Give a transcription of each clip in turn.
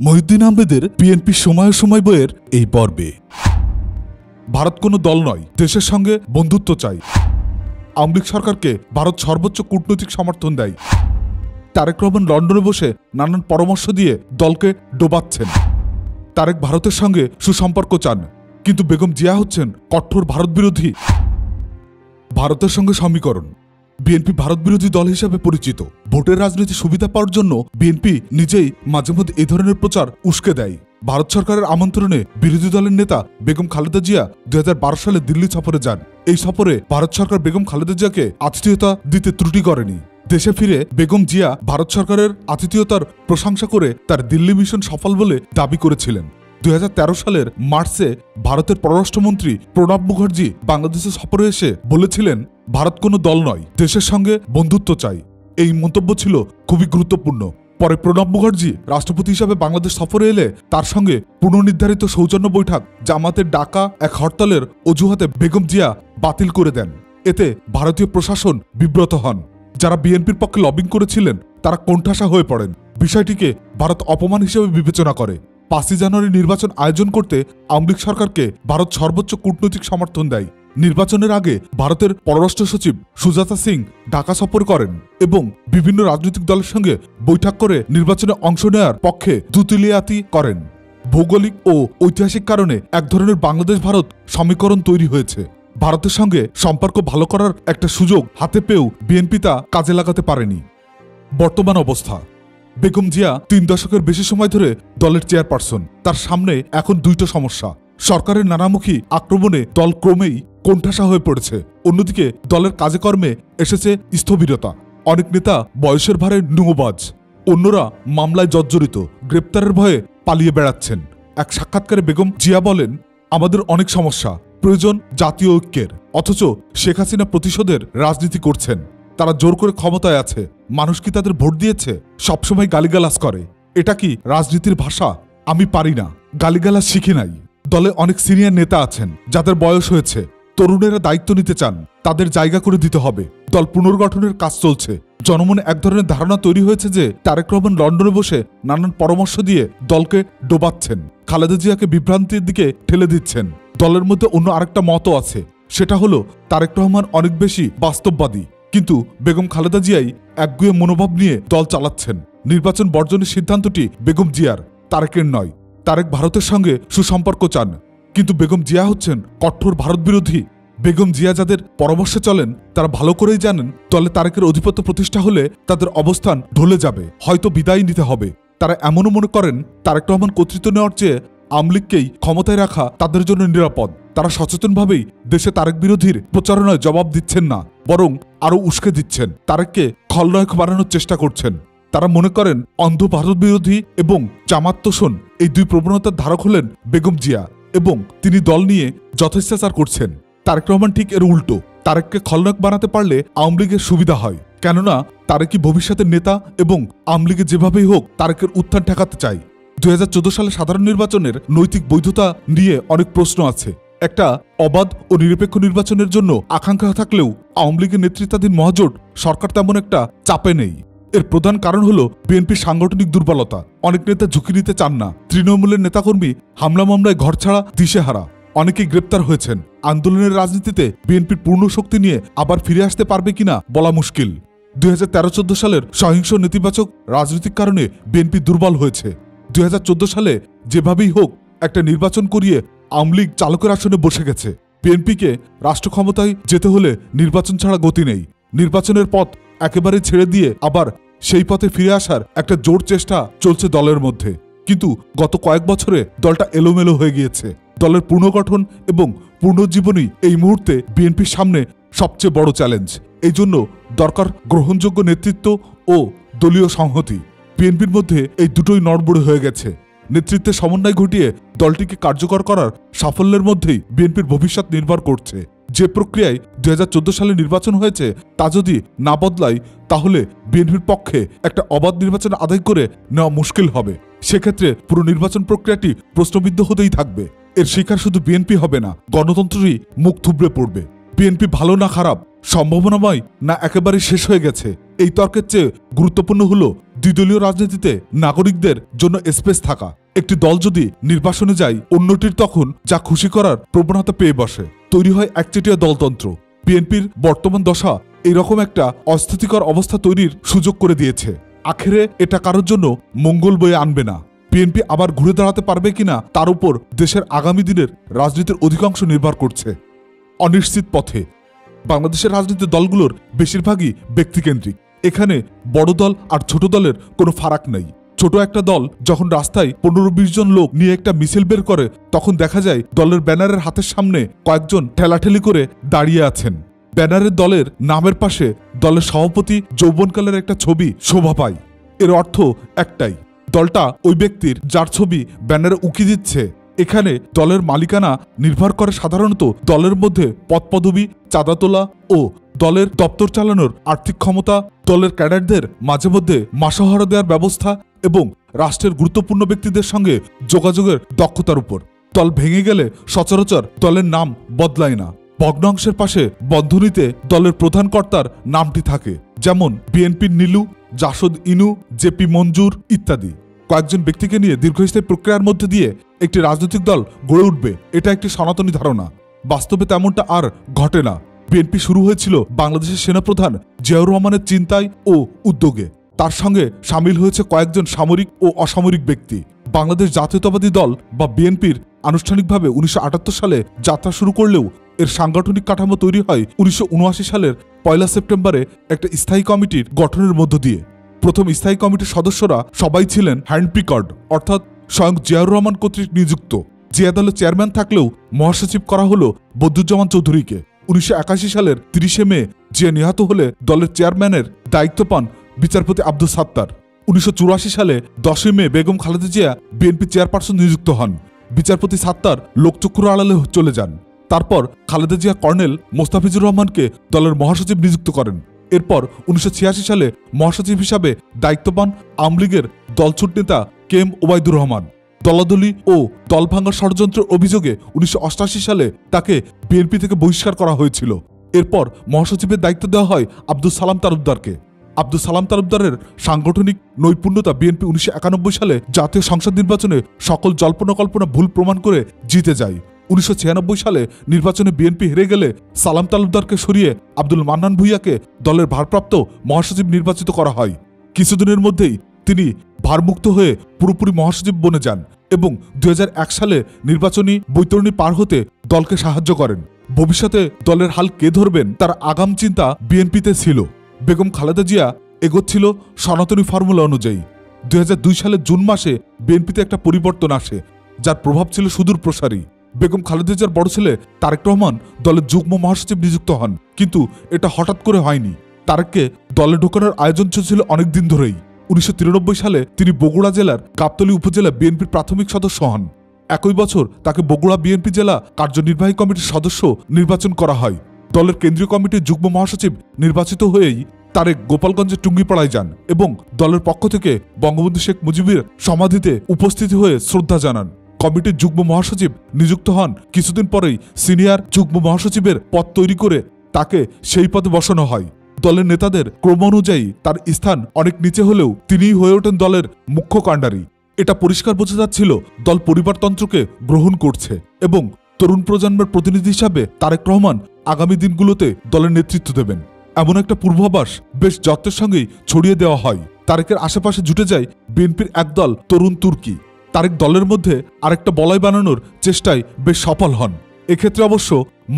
মহিউদ্দিন আহমেদের বিএনপি সময় সময় বইয়ের এই পর্বে। ভারত কোনো দল নয়, দেশের সঙ্গে বন্ধুত্ব চাই। আওয়ামী লীগ সরকারকে ভারত সর্বোচ্চ কূটনৈতিক সমর্থন দেয়। তারেক রহমান লন্ডনে বসে নানান পরামর্শ দিয়ে দলকে ডোবাচ্ছেন। তারেক ভারতের সঙ্গে সুসম্পর্ক চান, কিন্তু বেগম জিয়া হচ্ছেন কঠোর ভারত বিরোধী। ভারতের সঙ্গে সমীকরণ। বিএনপি ভারত বিরোধী দল হিসেবে পরিচিত। ভোটের রাজনীতি সুবিধা পাওয়ার জন্য বিএনপি নিজেই মাঝে মধ্যে এই ধরনের প্রচার উস্কে দেয়। ভারত সরকারের আমন্ত্রণে বিরোধী দলের নেতা বেগম খালেদা জিয়া 2012 সালে দিল্লি সফরে যান। এই সফরে ভারত সরকার বেগম খালেদা জিয়াকে আতিথেয়তা দিতে ত্রুটি করেনি। দেশে ফিরে বেগম জিয়া ভারত সরকারের আতিথেয়তার প্রশংসা করে তার দিল্লি মিশন সফল বলে দাবি করেছিলেন। 2013 সালের মার্চে ভারতের পররাষ্ট্রমন্ত্রী প্রণব মুখার্জি বাংলাদেশে সফরে এসে বলেছিলেন, ভারত কোনো দল নয়, দেশের সঙ্গে বন্ধুত্ব চাই। এই মন্তব্য ছিল খুবই গুরুত্বপূর্ণ। পরে প্রণব মুখার্জি রাষ্ট্রপতি হিসাবে বাংলাদেশ সফরে এলে তার সঙ্গে পুনর্নির্ধারিত সৌজন্য বৈঠক জামাতের ডাকা এক হরতালের অজুহাতে বেগম জিয়া বাতিল করে দেন। এতে ভারতীয় প্রশাসন বিব্রত হন। যারা বিএনপির পক্ষে লবিং করেছিলেন তারা কোণঠাসা হয়ে পড়েন। বিষয়টিকে ভারত অপমান হিসেবে বিবেচনা করে। 5 জানুয়ারি নির্বাচন আয়োজন করতে আওয়ামী লীগ সরকারকে ভারত সর্বোচ্চ কূটনৈতিক সমর্থন দেয়। নির্বাচনের আগে ভারতের পররাষ্ট্র সচিব সুজাতা সিং ঢাকা সফর করেন এবং বিভিন্ন রাজনৈতিক দলের সঙ্গে বৈঠক করে নির্বাচনে অংশ নেওয়ার পক্ষে দুতিলিয়াতি করেন। ভৌগোলিক ও ঐতিহাসিক কারণে এক ধরনের বাংলাদেশ ভারত সমীকরণ তৈরি হয়েছে। ভারতের সঙ্গে সম্পর্ক ভালো করার একটা সুযোগ হাতে পেয়েও বিএনপি তা কাজে লাগাতে পারেনি। বর্তমান অবস্থা। বেগম জিয়া 3 দশকের বেশি সময় ধরে দলের চেয়ারপারসন। তার সামনে এখন 2টা সমস্যা। সরকারের নানামুখী আক্রমণে দল ক্রমেই কোণঠাসা হয়ে পড়েছে। অন্যদিকে দলের কাজে কর্মে এসেছে স্থবিরতা। অনেক নেতা বয়সের ভারে নুঙ্গবাজ, অন্যরা মামলায় জর্জরিত, গ্রেপ্তারের ভয়ে পালিয়ে বেড়াচ্ছেন। এক সাক্ষাৎকারে বেগম জিয়া বলেন, আমাদের অনেক সমস্যা, প্রয়োজন জাতীয় ঐক্যের। অথচ শেখ হাসিনা প্রতিশোধের রাজনীতি করছেন। তারা জোর করে ক্ষমতায় আছে। মানুষ কি তাদের ভোট দিয়েছে? সবসময় গালিগালাজ করে। এটা কি রাজনীতির ভাষা? আমি পারি না, গালিগালাজ শিখি নাই। দলে অনেক সিনিয়র নেতা আছেন যাদের বয়স হয়েছে। তরুণেরা দায়িত্ব নিতে চান, তাদের জায়গা করে দিতে হবে। দল পুনর্গঠনের কাজ চলছে। জনমনে এক ধরনের ধারণা তৈরি হয়েছে যে তারেক রহমান লন্ডনে বসে নানান পরামর্শ দিয়ে দলকে ডোবাচ্ছেন, খালেদা জিয়াকে বিভ্রান্তির দিকে ঠেলে দিচ্ছেন। দলের মধ্যে অন্য আরেকটা মতও আছে, সেটা হলো তারেক রহমান অনেক বেশি বাস্তববাদী, কিন্তু বেগম খালেদা জিয়াই একগুঁয়ে মনোভাব নিয়ে দল চালাচ্ছেন। নির্বাচন বর্জনের সিদ্ধান্তটি বেগম জিয়ার, তারেকের নয়। তারেক ভারতের সঙ্গে সুসম্পর্ক চান, কিন্তু বেগম জিয়া হচ্ছেন কঠোর ভারত বিরোধী। বেগম জিয়া যাদের পরামর্শে চলেন তারা ভালো করেই জানেন দলে তারেকের আধিপত্য প্রতিষ্ঠা হলে তাদের অবস্থান ঢলে যাবে, হয়তো বিদায় নিতে হবে। তারা এমনও মনে করেন তারেক রহমান কর্তৃত্ব নেওয়ার চেয়ে আওয়ামী লীগকেই ক্ষমতায় রাখা তাদের জন্য নিরাপদ। তারা সচেতনভাবেই দেশে তারেক বিরোধীর প্রচারণায় জবাব দিচ্ছেন না, বরং আরও উস্কে দিচ্ছেন। তারেককে খলনায়ক বানানোর চেষ্টা করছেন। তারা মনে করেন অন্ধ ভারত বিরোধী এবং জামাত তোষণ এই 2 প্রবণতার ধারক হলেন বেগম জিয়া এবং তিনি দল নিয়ে যথেচ্ছাচার করছেন। তারেক রহমান ঠিক এর উল্টো। তারেককে খলনায়ক বানাতে পারলে আওয়ামী লীগের সুবিধা হয়, কেননা তারেকই ভবিষ্যতের নেতা এবং আওয়ামী লীগে যেভাবেই হোক তারেকের উত্থান ঠেকাতে চায়। 2014 সালে সাধারণ নির্বাচনের নৈতিক বৈধতা নিয়ে অনেক প্রশ্ন আছে। একটা অবাধ ও নিরপেক্ষ নির্বাচনের জন্য আকাঙ্ক্ষা থাকলেও আওয়ামী লীগের নেতৃত্বাধীন মহাজোট সরকার তেমন একটা চাপে নেই। এর প্রধান কারণ হলো বিএনপির সাংগঠনিক দুর্বলতা। অনেক নেতা ঝুঁকি নিতে চান না। তৃণমূলের নেতাকর্মী হামলা মামলায় ঘরছাড়া, দিশেহারা, অনেকেই গ্রেপ্তার হয়েছেন। আন্দোলনের রাজনীতিতে বিএনপির পূর্ণ শক্তি নিয়ে আবার ফিরে আসতে পারবে কিনা বলা মুশকিল। 2013-14 সালের সহিংস নেতিবাচক রাজনৈতিক কারণে বিএনপি দুর্বল হয়েছে। 2014 সালে যেভাবেই হোক একটা নির্বাচন করিয়ে আওয়ামী লীগ চালকের আসনে বসে গেছে। বিএনপিকে রাষ্ট্র ক্ষমতায় যেতে হলে নির্বাচন ছাড়া গতি নেই। নির্বাচনের পথ একেবারে ছেড়ে দিয়ে আবার সেই পথে ফিরে আসার একটা জোর চেষ্টা চলছে দলের মধ্যে। কিন্তু গত কয়েক বছরে দলটা এলোমেলো হয়ে গিয়েছে। দলের পুনর্গঠন এবং পুনর্জীবনী এই মুহূর্তে বিএনপির সামনে সবচেয়ে বড় চ্যালেঞ্জ। এই জন্য দরকার গ্রহণযোগ্য নেতৃত্ব ও দলীয় সংহতি। বিএনপির মধ্যে এই দুটোই নড়বড়ে হয়ে গেছে। নেতৃত্বের সমন্বয় ঘটিয়ে দলটিকে কার্যকর করার সাফল্যের মধ্যেই বিএনপির ভবিষ্যৎ নির্ভর করছে। যে প্রক্রিয়ায় 2014 সালে নির্বাচন হয়েছে তা যদি না বদলায় তাহলে বিএনপির পক্ষে একটা অবাধ নির্বাচন আদায় করে নেওয়া মুশকিল হবে। সেক্ষেত্রে পুরো নির্বাচন প্রক্রিয়াটি প্রশ্নবিদ্ধ হতেই থাকবে। এর শিকার শুধু বিএনপি হবে না, গণতন্ত্রই মুখ থুবড়ে পড়বে। বিএনপি ভালো না খারাপ, সম্ভাবনাময় না একেবারে শেষ হয়ে গেছে, এই তর্কের চেয়ে গুরুত্বপূর্ণ হলো দ্বিদলীয় রাজনীতিতে নাগরিকদের জন্য স্পেস থাকা। একটি দল যদি নির্বাসনে যায়, অন্যটির তখন যা খুশি করার প্রবণতা পেয়ে বসে। তৈরি হয় একচেটিয়া দলতন্ত্র। বিএনপির বর্তমান দশা এরকম একটা অস্থিতিকর অবস্থা তৈরির সুযোগ করে দিয়েছে। আখেরে এটা কারোর জন্য মঙ্গল বয়ে আনবে না। বিএনপি আবার ঘুরে দাঁড়াতে পারবে কিনা তার উপর দেশের আগামী দিনের রাজনীতির অধিকাংশ নির্ভর করছে। অনিশ্চিত পথে বাংলাদেশের রাজনীতির দলগুলোর বেশিরভাগই ব্যক্তিকেন্দ্রিক। এখানে বড় দল আর ছোট দলের কোনো ফারাক নেই। ছোট একটা দল যখন রাস্তায় 15-20 জন লোক নিয়ে একটা মিছিল বের করে, তখন দেখা যায় দলের ব্যানারের হাতের সামনে কয়েকজন ঠেলাঠেলি করে দাঁড়িয়ে আছেন। ব্যানারের দলের নামের পাশে দলের সভাপতি যৌবনকালের একটা ছবি শোভা পায়। এর অর্থ একটাই, দলটা ওই ব্যক্তির যার ছবি ব্যানারে উকি দিচ্ছে। এখানে দলের মালিকানা নির্ভর করে সাধারণত দলের মধ্যে পদপদবি, চাঁদা তোলা ও দলের দপ্তর চালানোর আর্থিক ক্ষমতা, দলের ক্যাডারদের মাঝে মধ্যে মাসোহারা দেওয়ার ব্যবস্থা এবং রাষ্ট্রের গুরুত্বপূর্ণ ব্যক্তিদের সঙ্গে যোগাযোগের দক্ষতার উপর। দল ভেঙে গেলে সচরাচর দলের নাম বদলায় না। ভগ্নাংশের পাশে বন্ধনীতে দলের প্রধান কর্তার নামটি থাকে, যেমন বিএনপির নীলু, জাসদ ইনু, জেপি মঞ্জুর ইত্যাদি। কয়েকজন ব্যক্তিকে নিয়ে দীর্ঘস্থায়ী প্রক্রিয়ার মধ্যে দিয়ে একটি রাজনৈতিক দল গড়ে উঠবে, এটা একটি সনাতনী ধারণা। বাস্তবে তেমনটা আর ঘটে না। বিএনপি শুরু হয়েছিল বাংলাদেশের সেনাপ্রধান জিয়াউর রহমানের চিন্তায় ও উদ্যোগে। তার সঙ্গে সামিল হয়েছে কয়েকজন সামরিক ও অসামরিক ব্যক্তি। বাংলাদেশ জাতীয়তাবাদী দল বা বিএনপির আনুষ্ঠানিকভাবে 1978 সালে যাত্রা শুরু করলেও এর সাংগঠনিক কাঠামো তৈরি হয় 1979 সালের 1 সেপ্টেম্বরে একটা স্থায়ী কমিটির গঠনের মধ্য দিয়ে। প্রথম স্থায়ী কমিটির সদস্যরা সবাই ছিলেন হ্যান্ডপিকার্ড, অর্থাৎ স্বয়ং জিয়াউর রহমান কর্তৃক নিযুক্ত। জিয়া দলের চেয়ারম্যান থাকলেও মহাসচিব করা হলো বদরুজ্জামান চৌধুরীকে। 1981 সালের 30 মে জিয়া নিহত হলে দলের চেয়ারম্যানের দায়িত্ব পান বিচারপতি আব্দুল সাত্তার। 1984 সালে 10 মে বেগম খালেদা জিয়া বিএনপি চেয়ারপারসন নিযুক্ত হন। বিচারপতি সাত্তার লোকচক্ষুর আড়ালে চলে যান। তারপর খালেদা জিয়া কর্নেল মোস্তাফিজুর রহমানকে দলের মহাসচিব নিযুক্ত করেন। এরপর 1986 সালে মহাসচিব হিসাবে দায়িত্ব পান আওয়ামী লীগের দলছুট নেতা কে এম ওবায়দুর রহমান। দলাদলি ও দল ভাঙার ষড়যন্ত্রের অভিযোগে 1988 সালে তাকে বিএনপি থেকে বহিষ্কার করা হয়েছিল। এরপর মহাসচিবের দায়িত্ব দেওয়া হয় আব্দুল সালাম তালুকদারকে। আব্দুল সালাম তালুকদারের সাংগঠনিক নৈপুণ্যতা বিএনপি 1991 সালে জাতীয় সংসদ নির্বাচনে সকল জল্পনা কল্পনা ভুল প্রমাণ করে জিতে যায়। 1996 সালে নির্বাচনে বিএনপি হেরে গেলে সালাম তালুকদারকে সরিয়ে আব্দুল মান্নান ভূঁইয়াকে দলের ভারপ্রাপ্ত মহাসচিব নির্বাচিত করা হয়। কিছুদিনের মধ্যেই তিনি ভারমুক্ত হয়ে পুরোপুরি মহাসচিব বনে যান এবং 2001 সালে নির্বাচনী বৈতরণী পার হতে দলকে সাহায্য করেন। ভবিষ্যতে দলের হাল কে ধরবেন তার আগাম চিন্তা বিএনপিতে ছিল। বেগম খালেদা জিয়া এগোচ্ছিল সনাতনী ফর্মুলা অনুযায়ী। 2002 সালের জুন মাসে বিএনপিতে একটা পরিবর্তন আসে, যার প্রভাব ছিল সুদূর প্রসারী। বেগম খালেদা জিয়ার বড় ছেলে তারেক রহমান দলের যুগ্ম মহাসচিব নিযুক্ত হন, কিন্তু এটা হঠাৎ করে হয়নি। তারেককে দলে ঢোকানোর আয়োজন চলছিল অনেকদিন ধরেই। 1993 সালে তিনি বগুড়া জেলার গাবতলী উপজেলা বিএনপির প্রাথমিক সদস্য হন। একই বছর তাকে বগুড়া বিএনপি জেলা কার্যনির্বাহী কমিটির সদস্য নির্বাচন করা হয়। দলের কেন্দ্রীয় কমিটির যুগ্ম মহাসচিব নির্বাচিত হয়েই তারেক গোপালগঞ্জের টুঙ্গিপাড়ায় যান এবং দলের পক্ষ থেকে বঙ্গবন্ধু শেখ মুজিবের সমাধিতে উপস্থিত হয়ে শ্রদ্ধা জানান। কমিটির যুগ্ম মহাসচিব নিযুক্ত হন। কিছুদিন পরেই সিনিয়র যুগ্ম মহাসচিবের পদ তৈরি করে তাকে সেই পদে বসানো হয়। দলের নেতাদের ক্রম অনুযায়ী তার স্থান অনেক নিচে হলেও তিনিই হয়ে ওঠেন দলের মুখ্য কাণ্ডারি। এটা পরিষ্কার বোঝা যাচ্ছিল দল পরিবারতন্ত্রকে গ্রহণ করছে এবং তরুণ প্রজন্মের প্রতিনিধি হিসাবে তারেক রহমান আগামী দিনগুলোতে দলের নেতৃত্ব দেবেন। এমন একটা পূর্বাভাস বেশ যত্নের সঙ্গেই ছড়িয়ে দেওয়া হয়। তারেকের আশেপাশে জুটে যায় বিএনপির একদল তরুণ তুর্কি। তারেক দলের মধ্যে আরেকটা বলয় বানানোর চেষ্টায় বেশ সফল হন। এক্ষেত্রে অবশ্য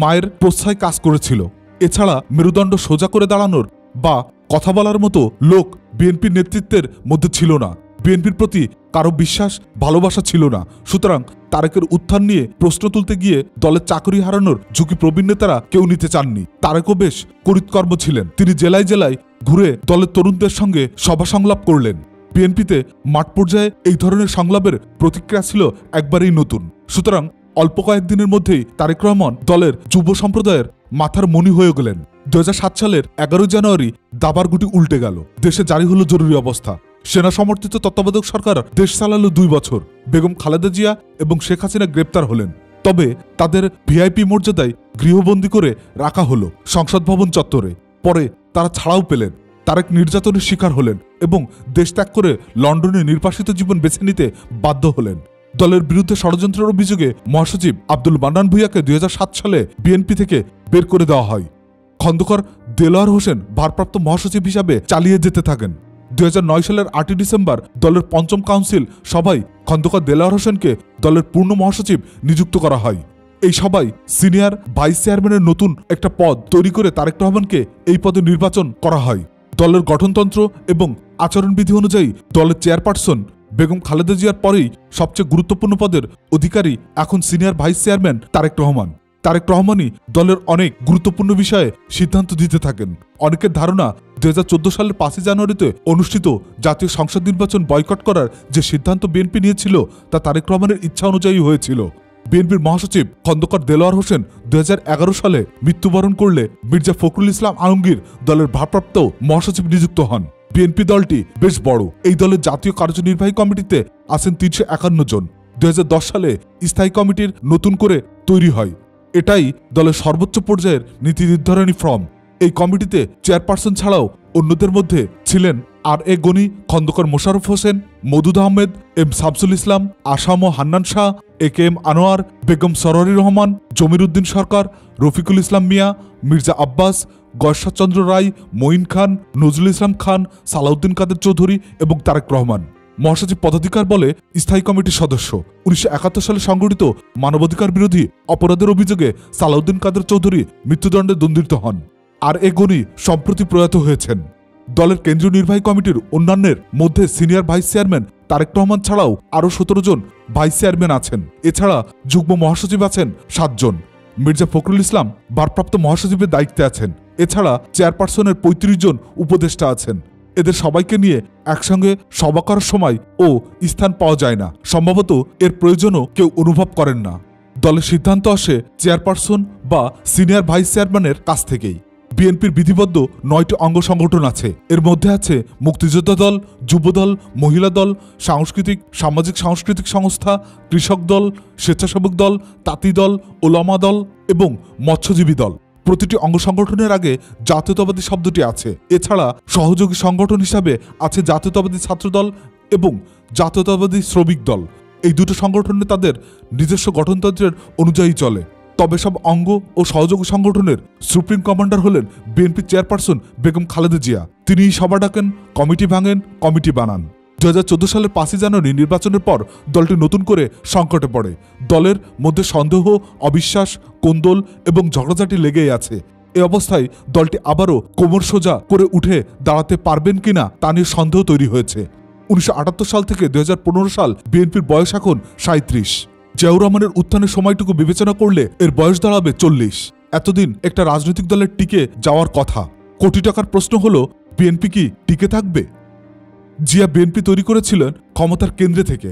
মায়ের প্রশ্রয় কাজ করেছিল। এছাড়া মেরুদণ্ড সোজা করে দাঁড়ানোর বা কথা বলার মতো লোক বিএনপির নেতৃত্বের মধ্যে ছিল না। বিএনপির প্রতি কারো বিশ্বাস ভালোবাসা ছিল না। সুতরাং তারেকের উত্থান নিয়ে প্রশ্ন তুলতে গিয়ে দলের চাকরি হারানোর ঝুঁকি প্রবীণ নেতারা কেউ নিতে চাননি। তারেকও বেশ করিতকর্ম ছিলেন। তিনি জেলায় জেলায় ঘুরে দলের তরুণদের সঙ্গে সভা সংলাপ করলেন। বিএনপিতে মাঠ পর্যায়ে এই ধরনের সংলাপের প্রতিক্রিয়া ছিল একবারেই নতুন। সুতরাং অল্প কয়েকদিনের মধ্যেই তারেক রহমান দলের যুব সম্প্রদায়ের মাথার মণি হয়ে গেলেন। 2007 সালের 11 জানুয়ারি দাবার গুটি উল্টে গেল। দেশে জারি হলো জরুরি অবস্থা। সেনা সমর্থিত তত্ত্বাবধায়ক সরকার দেশ চালালো 2 বছর। বেগম খালেদা জিয়া এবং শেখ হাসিনা গ্রেপ্তার হলেন। তবে তাদের ভিআইপি মর্যাদায় গৃহবন্দী করে রাখা হলো সংসদ ভবন চত্বরে। পরে তারা ছাড়াও পেলেন। তারেক নির্যাতনের শিকার হলেন এবং দেশ ত্যাগ করে লন্ডনে নির্বাসিত জীবন বেছে নিতে বাধ্য হলেন। দলের বিরুদ্ধে ষড়যন্ত্রের অভিযোগে মহাসচিব আব্দুল মান্নান ভূঁইয়াকে 2007 সালে বিএনপি থেকে বের করে দেওয়া হয়। খন্দকার দেলোয়ার হোসেন ভারপ্রাপ্ত মহাসচিব হিসাবে চালিয়ে যেতে থাকেন। 2009 সালের 8 ডিসেম্বর দলের পঞ্চম কাউন্সিল সভায় খন্দকার দেলোয়ার হোসেনকে দলের পূর্ণ মহাসচিব নিযুক্ত করা হয়। এই সভায় সিনিয়র ভাইস চেয়ারম্যানের নতুন একটা পদ তৈরি করে তারেক রহমানকে এই পদে নির্বাচন করা হয়। দলের গঠনতন্ত্র এবং আচরণবিধি অনুযায়ী দলের চেয়ারপারসন বেগম খালেদা জিয়ার পরেই সবচেয়ে গুরুত্বপূর্ণ পদের অধিকারী এখন senior vice chairman Tarique Rahman. Tarek রহমানই দলের অনেক গুরুত্বপূর্ণ বিষয়ে সিদ্ধান্ত দিতে থাকেন। অনেকের ধারণা 2014 সালের 5 জানুয়ারিতে অনুষ্ঠিত জাতীয় সংসদ নির্বাচন বয়কট করার যে সিদ্ধান্ত বিএনপি নিয়েছিল তা তারেক রহমানের ইচ্ছা অনুযায়ী হয়েছিল। বিএনপির মহাসচিব খন্দকার দেলোয়ার হোসেন 2011 সালে মৃত্যুবরণ করলে মির্জা ফখরুল ইসলাম আলমগীর দলের ভারপ্রাপ্ত মহাসচিব নিযুক্ত হন। বিএনপি দলটি বেশ বড়। এই দলের জাতীয় কার্যনির্বাহী কমিটিতে আছেন 351 জন। 2010 সালে স্থায়ী কমিটির নতুন করে তৈরি হয়। এটাই দলের সর্বোচ্চ পর্যায়ের নীতি নির্ধারণী ফর্ম। এই কমিটিতে চেয়ারপারসন ছাড়াও অন্যদের মধ্যে ছিলেন আর.এ. গনি, খন্দকার মোশাররফ হোসেন, মওদুদ আহমেদ, এম শামসুল ইসলাম, আসাম ও হান্নান শাহ, এ.কে.এম. আনোয়ার, বেগম সরোয়ারি রহমান, জমির উদ্দিন সরকার, রফিকুল ইসলাম মিয়া, মির্জা আব্বাস, গয়েশ্বরচন্দ্র রায়, মঈন খান, নজরুল ইসলাম খান, সালাউদ্দিন কাদের চৌধুরী এবং তারেক রহমান। মহাসচিব পদাধিকার বলে স্থায়ী কমিটির সদস্য। 1971 সালে সংঘটিত মানবাধিকার বিরোধী অপরাধের অভিযোগে সালাউদ্দিন কাদের চৌধুরী মৃত্যুদণ্ডে দণ্ডিত হন। আর.এ. গনি সম্প্রতি প্রয়াত হয়েছেন। দলের কেন্দ্রীয় নির্বাহী কমিটির অন্যান্যের মধ্যে senior vice chairman Tarique Rahman ছাড়াও আরও 17 জন ভাইস চেয়ারম্যান আছেন। এছাড়া যুগ্ম মহাসচিব আছেন 7 জন। মির্জা ফখরুল ইসলাম ভারপ্রাপ্ত মহাসচিবের দায়িত্বে আছেন। এছাড়া চেয়ারপারসনের 35 জন উপদেষ্টা আছেন। এদের সবাইকে নিয়ে একসঙ্গে সভা করার সময় ও স্থান পাওয়া যায় না। সম্ভবত এর প্রয়োজনও কেউ অনুভব করেন না। দলের সিদ্ধান্ত আসে চেয়ারপারসন বা সিনিয়র ভাইস চেয়ারম্যানের কাছ থেকেই। বিএনপির বিধিবদ্ধ 9টি অঙ্গ সংগঠন আছে। এর মধ্যে আছে মুক্তিযোদ্ধা দল, যুবদল, মহিলা দল, সামাজিক সাংস্কৃতিক সংস্থা, কৃষক দল, স্বেচ্ছাসেবক দল, তাঁতি দল, ওলামা দল এবং মৎস্যজীবী দল। প্রতিটি অঙ্গ সংগঠনের আগে জাতীয়তাবাদী শব্দটি আছে। এছাড়া সহযোগী সংগঠন হিসাবে আছে জাতীয়তাবাদী ছাত্রদল এবং জাতীয়তাবাদী শ্রমিক দল। এই দুটো সংগঠনে তাদের নিজস্ব গঠনতন্ত্রের অনুযায়ী চলে। তবে সব অঙ্গ ও সহযোগী সংগঠনের সুপ্রিম কমান্ডার হলেন বিএনপি চেয়ারপারসন বেগম খালেদা জিয়া। তিনিই সভা ডাকেন, কমিটি ভাঙেন, কমিটি বানান। 2014 সালের 5 জানুয়ারি নির্বাচনের পর দলটি নতুন করে সংকটে পড়ে। দলের মধ্যে সন্দেহ, অবিশ্বাস, কোন্দল এবং ঝগড়াঝাটি লেগেই আছে। এ অবস্থায় দলটি আবারও কোমর সোজা করে উঠে দাঁড়াতে পারবেন কিনা তা নিয়ে সন্দেহ তৈরি হয়েছে। 1978 সাল থেকে 2015 সাল বিএনপির বয়স এখন 37। জিয়াউর রহমানের উত্থানের সময়টুকু বিবেচনা করলে এর বয়স দাঁড়াবে 40। এতদিন একটা রাজনৈতিক দলের টিকে যাওয়ার কথা। কোটি টাকার প্রশ্ন হলো, বিএনপি কি টিকে থাকবে? জিয়া বিএনপি তৈরি করেছিলেন ক্ষমতার কেন্দ্রে থেকে।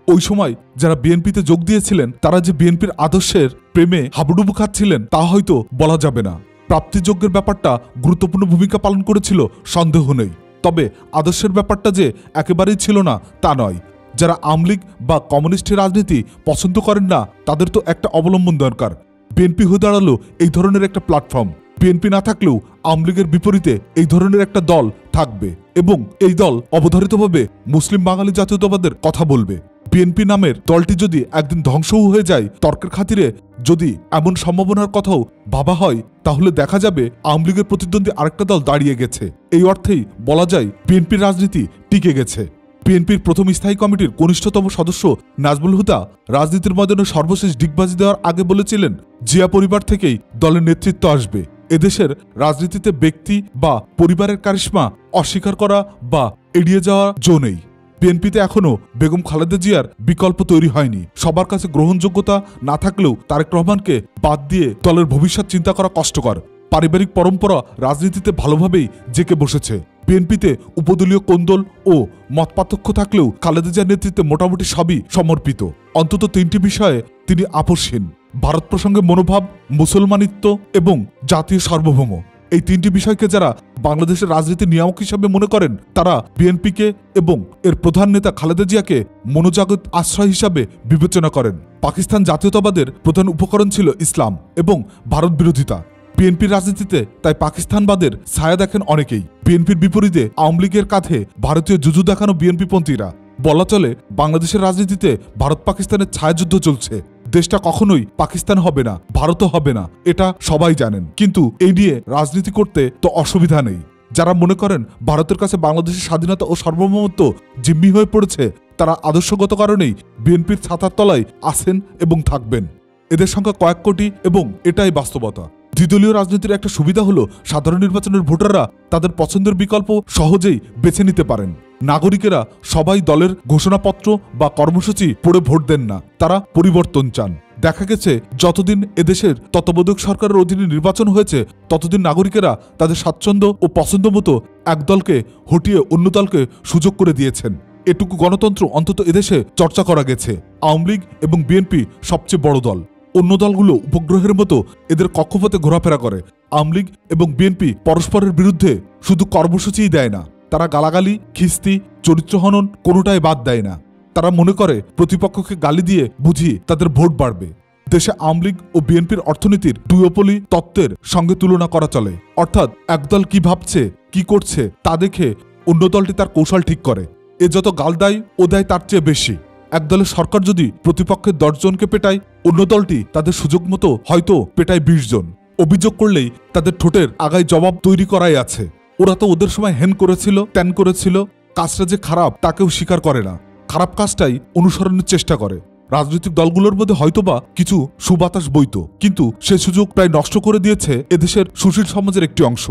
ওই সময় যারা বিএনপিতে যোগ দিয়েছিলেন তারা যে বিএনপির আদর্শের প্রেমে হাবুডুবু খাচ্ছিলেন তা হয়তো বলা যাবে না। প্রাপ্তিযোগ্যের ব্যাপারটা গুরুত্বপূর্ণ ভূমিকা পালন করেছিল, সন্দেহ নেই। তবে আদর্শের ব্যাপারটা যে একেবারেই ছিল না তা নয়। যারা আওয়ামী লীগ বা কমিউনিস্টের রাজনীতি পছন্দ করেন না তাদের তো একটা অবলম্বন দরকার। বিএনপি হয়ে দাঁড়ালো এই ধরনের একটা প্ল্যাটফর্ম। বিএনপি না থাকলেও আওয়ামী লীগের বিপরীতে এই ধরনের একটা দল থাকবে এবং এই দল অবধারিতভাবে মুসলিম বাঙালি জাতীয়তাবাদের কথা বলবে। বিএনপি নামের দলটি যদি একদিন ধ্বংসও হয়ে যায়, তর্কের খাতিরে যদি এমন সম্ভাবনার কথাও ভাবা হয়, তাহলে দেখা যাবে আওয়ামী লীগের প্রতিদ্বন্দ্বী আরেকটা দল দাঁড়িয়ে গেছে। এই অর্থেই বলা যায় বিএনপির রাজনীতি টিকে গেছে। বিএনপির প্রথম স্থায়ী কমিটির কনিষ্ঠতম সদস্য নাজমুল হুদা রাজনীতির ময়দানে সর্বশেষ ডিগবাজি দেওয়ার আগে বলেছিলেন, জিয়া পরিবার থেকেই দলের নেতৃত্ব আসবে। এদেশের রাজনীতিতে ব্যক্তি বা পরিবারের কারিশমা অস্বীকার করা বা এড়িয়ে যাওয়া জো নেই। বিএনপিতে এখনো বেগম খালেদা জিয়ার বিকল্প তৈরি হয়নি। সবার কাছে গ্রহণযোগ্যতা না থাকলেও তারেক রহমানকে বাদ দিয়ে দলের ভবিষ্যৎ চিন্তা করা কষ্টকর। পারিবারিক পরম্পরা রাজনীতিতে ভালোভাবেই জেঁকে বসেছে। বিএনপিতে উপদলীয় কোন্দল ও মত পার্থক্য থাকলেও খালেদা জিয়ার নেতৃত্বে মোটামুটি সবই সমর্পিত। অন্তত 3টি বিষয়ে তিনি আপোষহীন: ভারত প্রসঙ্গে মনোভাব, মুসলমানিত্ব এবং জাতীয় সার্বভৌম। এই 3টি বিষয়কে যারা বাংলাদেশের রাজনীতির নিয়ামক হিসাবে মনে করেন তারা বিএনপিকে এবং এর প্রধান নেতা খালেদা জিয়াকে মনোজাগত আশ্রয় হিসাবে বিবেচনা করেন। পাকিস্তান জাতীয়তাবাদের প্রধান উপকরণ ছিল ইসলাম এবং ভারত বিরোধিতা। বিএনপির রাজনীতিতে তাই পাকিস্তানবাদের ছায়া দেখেন অনেকেই। বিএনপির বিপরীতে আওয়ামী লীগের কাঁধে ভারতীয় জুজু দেখানো বিএনপিপন্থীরা। বলা চলে বাংলাদেশের রাজনীতিতে ভারত পাকিস্তানের ছায়াযুদ্ধ চলছে। দেশটা কখনোই পাকিস্তান হবে না, ভারতও হবে না, এটা সবাই জানেন। কিন্তু এই নিয়ে রাজনীতি করতে তো অসুবিধা নেই। যারা মনে করেন ভারতের কাছে বাংলাদেশের স্বাধীনতা ও সার্বভৌমত্ব জিম্মি হয়ে পড়েছে, তারা আদর্শগত কারণেই বিএনপির ছাতার তলায় আছেন এবং থাকবেন। এদের সংখ্যা কয়েক কোটি এবং এটাই বাস্তবতা। দ্বিদলীয় রাজনীতির একটা সুবিধা হলো সাধারণ নির্বাচনের ভোটাররা তাদের পছন্দের বিকল্প সহজেই বেছে নিতে পারেন। নাগরিকেরা সবাই দলের ঘোষণাপত্র বা কর্মসূচি পড়ে ভোট দেন না, তারা পরিবর্তন চান। দেখা গেছে যতদিন এদেশের তত্ত্বাবধায়ক সরকারের অধীনে নির্বাচন হয়েছে, ততদিন নাগরিকেরা তাদের স্বাচ্ছন্দ্য ও পছন্দ মতো এক দলকে হটিয়ে অন্য দলকে সুযোগ করে দিয়েছেন। এটুকু গণতন্ত্র অন্তত এদেশে চর্চা করা গেছে। আওয়ামী লীগ এবং বিএনপি সবচেয়ে বড় দল। অন্য দলগুলো উপগ্রহের মতো এদের কক্ষপথে ঘোরাফেরা করে। আওয়ামী লীগ এবং বিএনপি পরস্পরের বিরুদ্ধে শুধু কর্মসূচিই দেয় না, তারা গালাগালি, খিস্তি, চরিত্রহনন কোনোটাই বাদ দেয় না। তারা মনে করে প্রতিপক্ষকে গালি দিয়ে বুঝি তাদের ভোট বাড়বে। দেশে আওয়ামী লীগ ও বিএনপির অর্থনীতির দুয়োপলি তত্ত্বের সঙ্গে তুলনা করা চলে। অর্থাৎ একদল কি ভাবছে, কি করছে তা দেখে অন্য দলটি তার কৌশল ঠিক করে। এ যত গাল দেয় ও দেয় তার চেয়ে বেশি। একদলের সরকার যদি প্রতিপক্ষের 10 জনকে পেটায়, অন্য দলটি তাদের সুযোগ মতো হয়তো পেটায় 20 জন। অভিযোগ করলেই তাদের ঠোঁটের আগায় জবাব তৈরি করাই আছে। ওরা তো ওদের সময় হেন করেছিল, ত্যান করেছিল। কাজটা যে খারাপ তাকেও স্বীকার করে না, খারাপ কাজটাই অনুসরণের চেষ্টা করে। রাজনৈতিক দলগুলোর মধ্যে হয়তোবা কিছু সুবাতাস বইত, কিন্তু সে সুযোগ প্রায় নষ্ট করে দিয়েছে এদেশের সুশীল সমাজের একটি অংশ।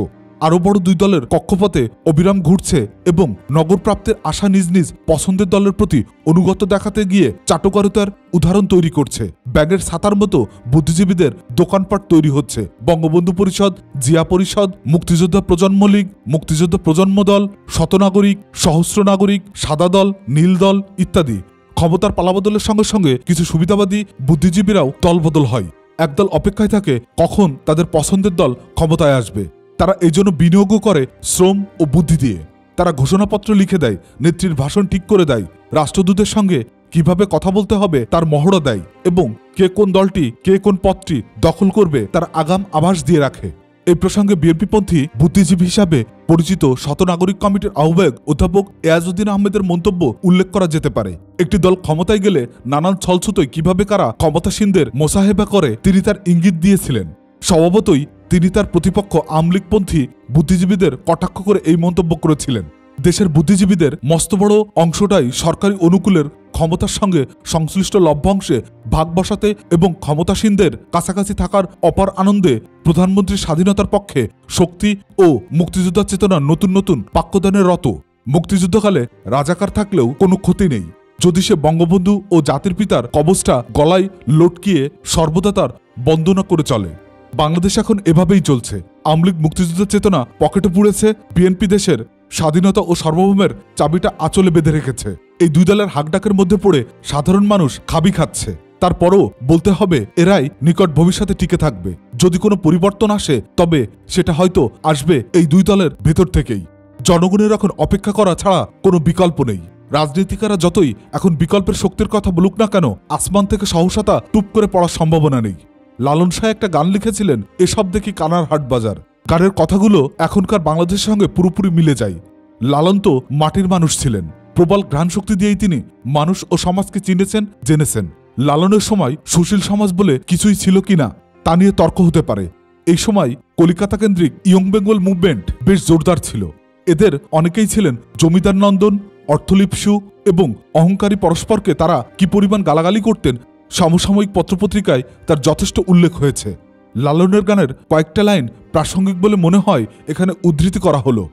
আরো বড় দুই দলের কক্ষপথে অবিরাম ঘুরছে এবং নগর প্রাপ্তের আশা নিজ নিজ পছন্দের দলের প্রতি অনুগত দেখাতে গিয়ে চাটুকারিতার উদাহরণ তৈরি করছে। ব্যাগের ছাতার মতো বুদ্ধিজীবীদের দোকানপাট তৈরি হচ্ছে। বঙ্গবন্ধু পরিষদ, জিয়া পরিষদ, মুক্তিযোদ্ধা প্রজন্ম লীগ, মুক্তিযোদ্ধা প্রজন্ম দল, শতনাগরিক, সহস্র নাগরিক, সাদা দল, নীল দল ইত্যাদি। ক্ষমতার পালাবদলের সঙ্গে সঙ্গে কিছু সুবিধাবাদী বুদ্ধিজীবীরাও দলবদল হয়। একদল অপেক্ষায় থাকে কখন তাদের পছন্দের দল ক্ষমতায় আসবে। তারা এই জন্য বিনিয়োগও করে শ্রম ও বুদ্ধি দিয়ে। তারা ঘোষণাপত্র লিখে দেয়, নেত্রীর ভাষণ ঠিক করে দেয়, রাষ্ট্রদূতের সঙ্গে কিভাবে কথা বলতে হবে তার মহড়া দেয় এবং কে কোন দলটি, কে কোন পদটি দখল করবে তার আগাম আভাস দিয়ে রাখে। এই প্রসঙ্গে বিএনপিপন্থী বুদ্ধিজীবী হিসাবে পরিচিত শতনাগরিক কমিটির আহ্বায়ক অধ্যাপক এয়াজউদ্দিন আহমেদের মন্তব্য উল্লেখ করা যেতে পারে। একটি দল ক্ষমতায় গেলে নানান ছলছুতোয় কিভাবে কারা ক্ষমতাসীনদের মোসাহেবা করে তিনি তার ইঙ্গিত দিয়েছিলেন। স্বভাবতই তিনি তার প্রতিপক্ষ আওয়ামী লীগপন্থী বুদ্ধিজীবীদের কটাক্ষ করে এই মন্তব্য করেছিলেন। দেশের বুদ্ধিজীবীদের মস্ত বড় অংশটাই সরকারি অনুকূলের ক্ষমতার সঙ্গে সংশ্লিষ্ট লভ্যাংশে ভাগ বসাতে এবং ক্ষমতাসীনদের কাছাকাছি থাকার অপার আনন্দে প্রধানমন্ত্রীর স্বাধীনতার পক্ষে শক্তি ও মুক্তিযোদ্ধা চেতনার নতুন নতুন বাক্যদানের রত। মুক্তিযুদ্ধকালে রাজাকার থাকলেও কোনো ক্ষতি নেই, যদি সে বঙ্গবন্ধু ও জাতির পিতার কবজটা গলায় লটকিয়ে সর্বদা তার বন্দনা করে চলে। বাংলাদেশ এখন এভাবেই চলছে। আওয়ামী লীগ মুক্তিযুদ্ধের চেতনা পকেটে পুড়েছে, বিএনপি দেশের স্বাধীনতা ও সার্বভৌমের চাবিটা আঁচলে বেঁধে রেখেছে। এই দুই দলের হাকডাকের মধ্যে পড়ে সাধারণ মানুষ খাবি খাচ্ছে। তারপরও বলতে হবে এরাই নিকট ভবিষ্যতে টিকে থাকবে। যদি কোনো পরিবর্তন আসে তবে সেটা হয়তো আসবে এই দুই দলের ভেতর থেকেই। জনগণের এখন অপেক্ষা করা ছাড়া কোনো বিকল্প নেই। রাজনীতিকারা যতই এখন বিকল্পের শক্তির কথা বলুক না কেন, আসমান থেকে সহসতা টুপ করে পড়ার সম্ভাবনা নেই। লালন শাহ একটা গান লিখেছিলেন, এসব দেখি কানার হাট বাজার। গানের কথাগুলো এখনকার বাংলাদেশের সঙ্গে পুরোপুরি মিলে যায়। লালন তো মাটির মানুষ ছিলেন, প্রবল ঘ্রাণ শক্তি দিয়েই তিনি মানুষ ও সমাজকে চিনেছেন, জেনেছেন। লালনের সময় সুশীল সমাজ বলে কিছুই ছিল কিনা তা নিয়ে তর্ক হতে পারে। এই সময় কলিকাতা কেন্দ্রিক ইয়ং বেঙ্গল মুভমেন্ট বেশ জোরদার ছিল। এদের অনেকেই ছিলেন জমিদার নন্দন, অর্থলিপ্সু এবং অহংকারী। পরস্পরকে তারা কি পরিমাণ গালাগালি করতেন সমসাময়িক পত্রপত্রিকায় তার যথেষ্ট উল্লেখ হয়েছে। লালনের গানের কয়েকটা লাইন প্রাসঙ্গিক বলে মনে হয় এখানে উদ্ধৃতি করা হলো।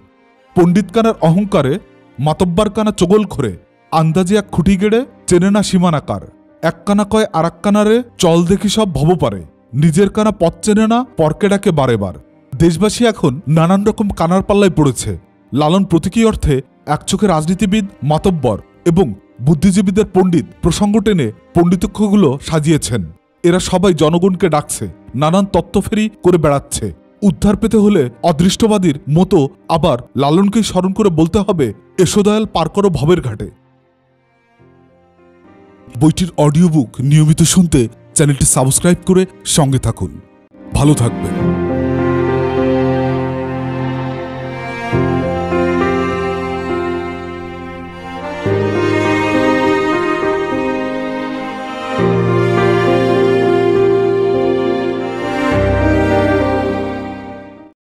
পণ্ডিত কানার অহংকারে মাতব্বার কানা চগল খরে, আন্দাজে এক খুঁটি গেড়ে চেনে না সীমানাকার, এক কানা কয় আর এক কানারে চল দেখি সব ভব পারে, নিজের কানা পথ চেনে না পরকে ডাকে বারে বার। দেশবাসী এখন নানান রকম কানার পাল্লায় পড়েছে। লালন প্রতীকী অর্থে একচোখে রাজনীতিবিদ, মাতব্বর এবং বুদ্ধিজীবীদের পণ্ডিত প্রসঙ্গ টেনে পণ্ডিতক্ষগুলো সাজিয়েছেন। এরা সবাই জনগণকে ডাকছে, নানান তত্ত্বফেরি করে বেড়াচ্ছে। উদ্ধার পেতে হলে অদৃষ্টবাদীর মতো আবার লালনকেই স্মরণ করে বলতে হবে, এসোদয়াল পার করো ভবের ঘাটে। বইটির অডিও বুক নিয়মিত শুনতে চ্যানেলটি সাবস্ক্রাইব করে সঙ্গে থাকুন। ভালো থাকবেন।